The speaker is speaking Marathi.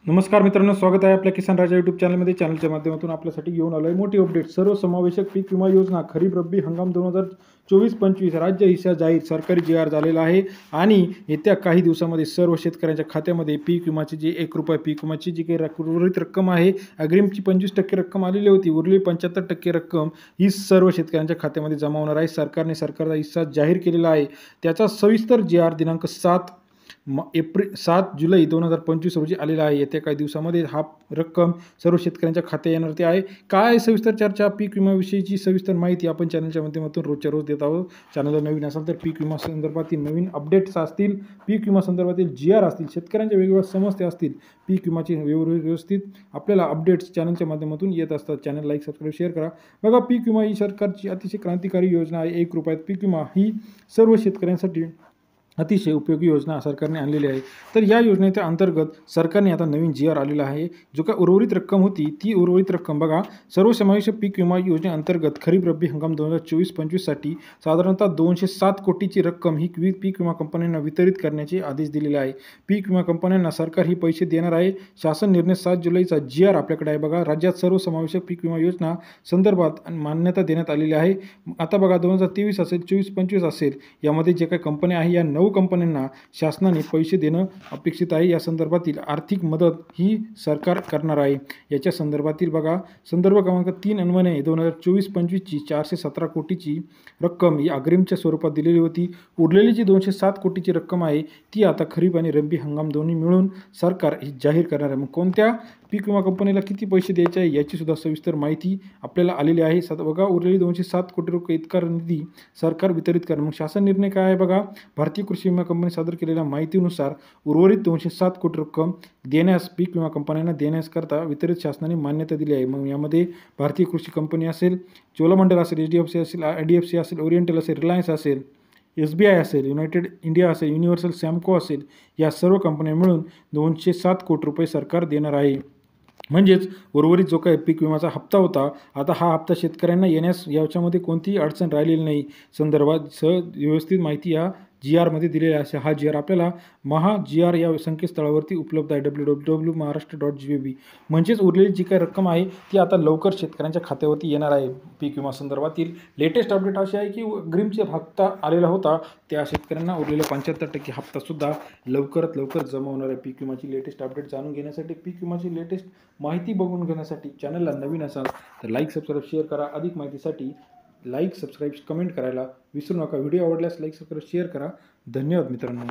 नमस्कार मित्रांनो, स्वागत आहे आपल्या किसान राजा यूट्यूब चॅनलमध्ये. चॅनलच्या माध्यमातून आपल्यासाठी घेऊन आलो आहे मोठी अपडेट. सर्वसमावेशक पीक विमा योजना खरीप रब्बी हंगाम 2024-25 राज्य हिस्सा जाहीर सरकारी जी.आर झालेला आहे आणि येत्या काही दिवसामध्ये सर्व शेतकऱ्यांच्या खात्यामध्ये पीक विमाची जी ₹1 पीक विमाची जी काही उर्वरित रक्कम आहे, अग्रिमची 25% रक्कम आलेली होती, उरलेली 75% रक्कम ही सर्व शेतकऱ्यांच्या खात्यामध्ये जमा होणार आहे. सरकारने सरकारचा हिस्सा जाहीर केलेला आहे. त्याचा सविस्तर जी.आर दिनांक 7 जुलै 2025 रोजी आलेला आहे. येत्या काही दिवसामध्ये हा रक्कम सर्व शेतकऱ्यांच्या खात्यात येणार आहे. काय सविस्तर चर्चा पीक विम्याविषयीची सविस्तर माहिती आपण चॅनलच्या माध्यमातून रोजच्या रोज देत आहोत. चॅनलला नवीन असाल तर पीक विमा संदर्भातील नवीन अपडेट्स असतील, पीक विमा संदर्भातील जी.आर असतील, शेतकऱ्यांच्या वेगवेगळ्या समस्या असतील, पीक विमाची व्यवस्थित आपल्याला अपडेट्स चॅनलच्या माध्यमातून येत असतात. चॅनल लाईक, सबस्क्राईब, शेअर करा. बघा, पीक विमा ही सरकारची अतिशय क्रांतिकारी योजना आहे. ₹1 पीक विमा ही सर्व शेतकऱ्यांसाठी अतिशय उपयोगी योजना सरकारने आणलेली आहे. तर या योजनेच्या अंतर्गत सरकारने आता नवीन जी.आर आलेला आहे. जो काय उर्वरित रक्कम होती ती उर्वरित रक्कम बघा, सर्वसमावेशक पीक विमा योजनेअंतर्गत खरीप रब्बी हंगाम 2024-25 साठी साधारणतः 207 कोटीची रक्कम ही पीक विमा कंपन्यांना वितरित करण्याचे आदेश दिलेले आहे. पीक विमा कंपन्यांना सरकार ही पैसे देणार आहे. शासन निर्णय 7 जुलैचा जी.आर आपल्याकडे आहे. बघा, राज्यात सर्वसमावेशक पीक विमा योजना संदर्भात मान्यता देण्यात आलेली आहे. आता बघा, 2023 असेल, 24-25 असेल, यामध्ये जे काही कंपन्या आहे या 9 कंपन्यांना शासनाने पैसे देणं अपेक्षित आहे. या संदर्भातील आर्थिक मदत ही सरकार करणार आहे. याच्या संदर्भातील बघा, संदर्भ क्रमांक 3 अन्वये 2024-25ची 417 कोटीची रक्कम ही अग्रिमच्या स्वरूपात दिलेली होती. उरलेली जी 207 कोटीची रक्कम आहे ती आता खरीप आणि रब्बी हंगाम दोन्ही मिळून सरकार ही जाहीर करणार आहे. मग कोणत्या पीक विमा कंपनीला किती पैसे द्यायचे आहे याची सुद्धा सविस्तर माहिती आपल्याला आलेली आहे. बघा, उरलेली 207 कोटी रुपये इतका निधी सरकार वितरित करणार. मग शासन निर्णय काय आहे बघा, भारतीय कृषी विमा कंपनी सादर केलेल्या माहितीनुसार उर्वरित 207 कोटी रक्कम देण्यास पीक विमा कंपन्यांना देण्याकरता वितरित शासनाने मान्यता दिली आहे. मग यामध्ये भारतीय कृषी कंपनी असेल, चोलामंडल असेल, HDFC असेल, IDFC असेल, ओरिएंटल असेल, रिलायन्स असेल, SBI असेल, युनायटेड इंडिया असेल, युनिव्हर्सल सॅमको असेल, या सर्व कंपन्या मिळून 207 कोटी रुपये सरकार देणार आहे. म्हणजेच उर्वरित जो काही पीक विमाचा हप्ता होता, आता हा हप्ता शेतकऱ्यांना येण्यास याच्यामध्ये कोणतीही अडचण राहिलेली नाही. संदर्भात व्यवस्थित माहिती या जी.आरमध्ये दिलेली आहे. हा जी.आर आपल्याला जी.आर या संकेतस्थळावरती उपलब्ध आहे, www.maharashtra.gov. म्हणजेच उरलेली जी काही रक्कम आहे ती आता लवकर शेतकऱ्यांच्या खात्यावरती येणार आहे. पीक विमा संदर्भातील लेटेस्ट अपडेट अशी आहे की अग्रिमचे हप्ता आलेला होता त्या शेतकऱ्यांना उरलेला 75% हप्तासुद्धा लवकरात लवकर जमा होणार आहे. पीक विमाची लेटेस्ट अपडेट जाणून घेण्यासाठी, पीक विमाची लेटेस्ट माहिती बघून घेण्यासाठी चॅनलला नवीन असाल तर लाईक, सबस्क्राईब, शेअर करा. अधिक माहितीसाठी लाईक, सबस्क्राईब, कमेंट करायला विसरू नका. व्हिडिओ आवडल्यास लाईक, सबस्क्राईब, शेअर करा. धन्यवाद मित्रांनो.